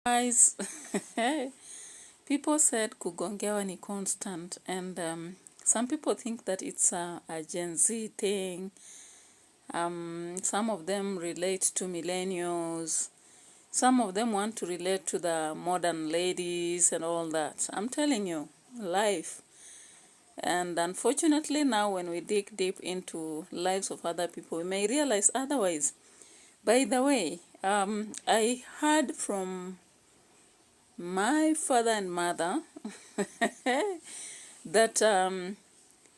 Guys, people said kugongewa ni constant, and some people think that it's a Gen Z thing. Some of them relate to millennials. Some of them want to relate to the modern ladies and all that. I'm telling you, life. And unfortunately now when we dig deep into lives of other people, we may realize otherwise. By the way, I heard from my father and mother that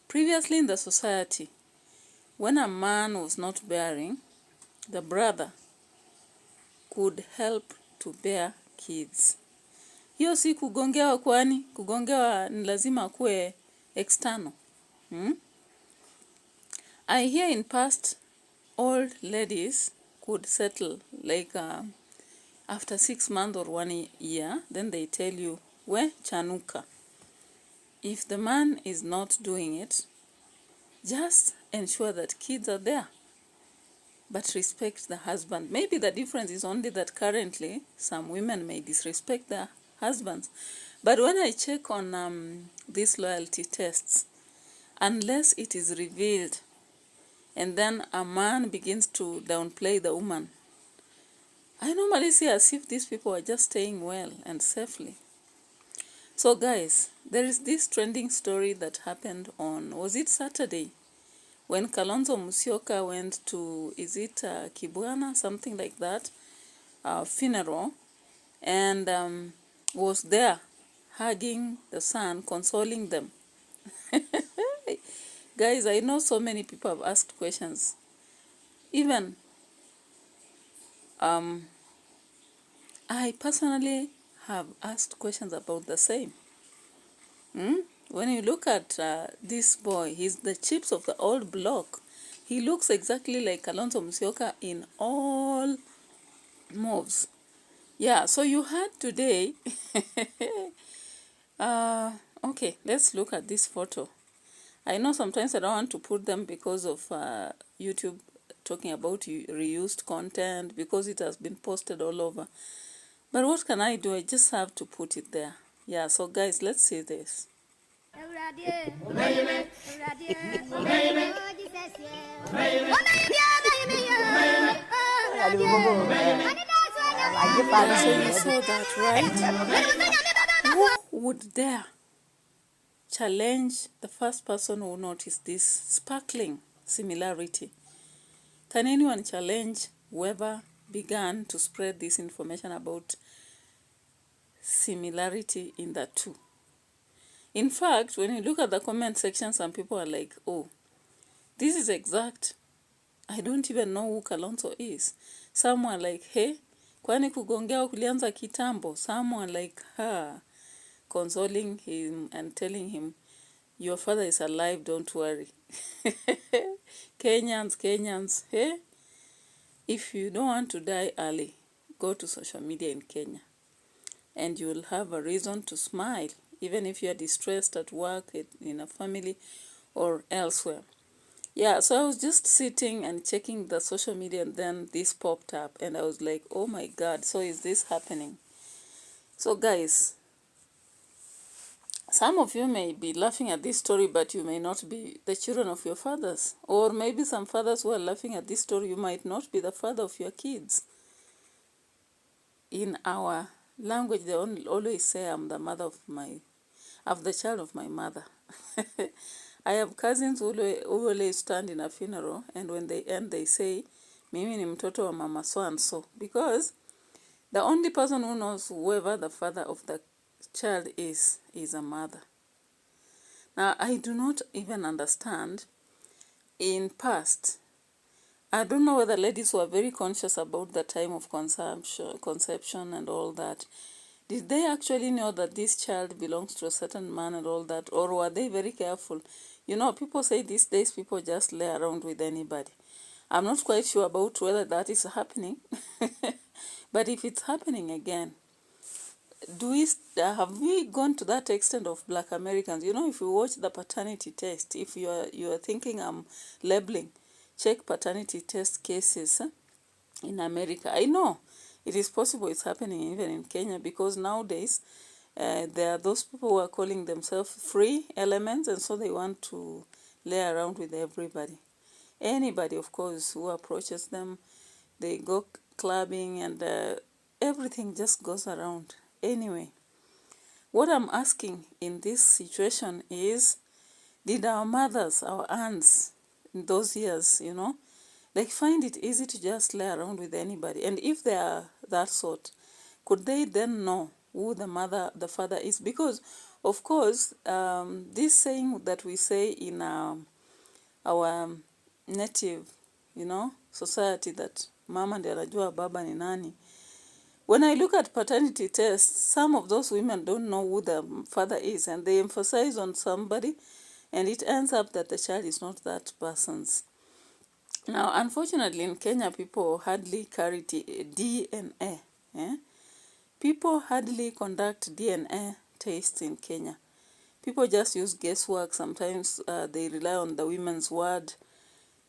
previously in the society, when a man was not bearing, the brother could help to bear kids. Hiyo si kugongewa, kwani kugongewa ni lazima kuwe external. I hear in past old ladies could settle like after 6 months or 1 year, then they tell you, we chanuka. If the man is not doing it, just ensure that kids are there, but respect the husband. Maybe the difference is only that currently some women may disrespect their husbands. But when I check on these loyalty tests, unless it is revealed and then a man begins to downplay the woman, I normally see as if these people are just staying well and safely. So guys, there is this trending story that happened on, was it Saturday? When Kalonzo Musyoka went to, is it Kibwana, something like that, funeral, and was there hugging the son, consoling them. Guys, I know so many people have asked questions. Even I personally have asked questions about the same. When you look at this boy, he's the chips of the old block. He looks exactly like Kalonzo Musyoka in all moves. Yeah, so you had today. Okay, let's look at this photo. I know sometimes I don't want to put them because of YouTube talking about reused content, because it has been posted all over. But what can I do? I just have to put it there. Yeah, so guys, let's see this. So you saw that, right? Who would dare challenge the first person who noticed this sparkling similarity? Can anyone challenge whoever began to spread this information about similarity in the two? In fact, when you look at the comment section, some people are like, oh, this is exact. I don't even know who Kalonzo is. Someone like, hey, kwani kugongewa kulianza kitambo? Someone like her, consoling him and telling him, your father is alive, don't worry. Kenyans, hey? If you don't want to die early, go to social media in Kenya, and you will have a reason to smile, even if you are distressed at work, in a family, or elsewhere. Yeah, so I was just sitting and checking the social media, and then this popped up, and I was like, oh my God, so is this happening? So guys, some of you may be laughing at this story, but you may not be the children of your fathers. Or maybe some fathers who are laughing at this story, you might not be the father of your kids. In our language, they always say, I'm the child of my mother. I have cousins who always stand in a funeral, and when they end, they say, mimi ni mtoto wa mama so and so. Because the only person who knows whoever the father of the child is a mother. Now, I do not even understand. In past, I don't know whether ladies were very conscious about the time of conception and all that. Did they actually know that this child belongs to a certain man and all that? Or were they very careful? You know, people say these days people just lay around with anybody. I'm not quite sure about whether that is happening. But if it's happening again, have we gone to that extent of Black Americans? You know, if you watch the paternity test, if you are thinking I'm labeling, check paternity test cases in America. I know It is possible it's happening even in Kenya, because nowadays there are those people who are calling themselves free elements, and so they want to lay around with everybody. Anybody, of course, who approaches them, they go clubbing, and everything just goes around. Anyway, what I'm asking in this situation is, did our mothers, our aunts in those years, like find it easy to just lay around with anybody? And if they are that sort, could they then know who the father is? Because, of course, this saying that we say in our native, society, that mama ndiye anajua baba ni nani. When I look at paternity tests, some of those women don't know who the father is, and they emphasize on somebody, and it ends up that the child is not that person's. Now, unfortunately, in Kenya, people hardly carry DNA. People hardly conduct DNA tests in Kenya. People just use guesswork. Sometimes they rely on the women's word.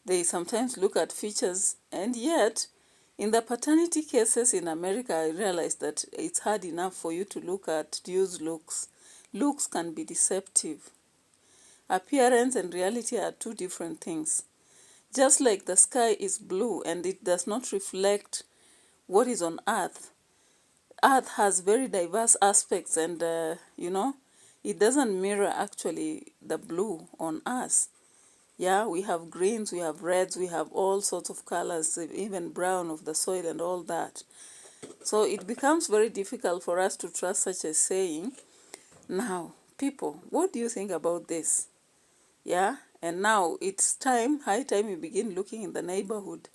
They sometimes look at features. And yet, in the paternity cases in America, I realized that it's hard enough for you to use looks. Looks can be deceptive. Appearance and reality are two different things. Just like the sky is blue and it does not reflect what is on Earth, Earth has very diverse aspects, and, it doesn't mirror actually the blue on us. Yeah, we have greens, we have reds, we have all sorts of colors, even brown of the soil and all that. So it becomes very difficult for us to trust such a saying. Now, people, what do you think about this? Yeah, and now it's high time you begin looking in the neighborhood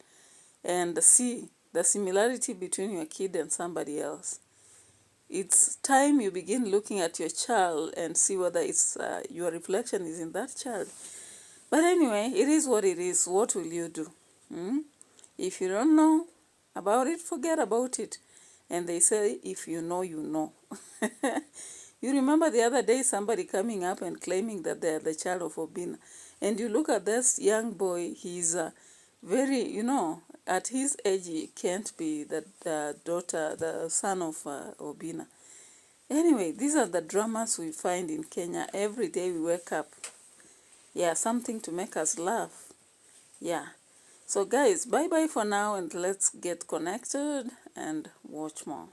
and see the similarity between your kid and somebody else. It's time you begin looking at your child and see whether it's your reflection is in that child. But anyway, it is what it is. What will you do? If you don't know about it, forget about it. And they say, if you know, you know. You remember the other day somebody coming up and claiming that they're the child of Obina. And you look at this young boy, he's very, at his age, he can't be the son of Obina. Anyway, these are the dramas we find in Kenya. Every day we wake up. Yeah, something to make us laugh. Yeah. So guys, bye-bye for now, and let's get connected and watch more.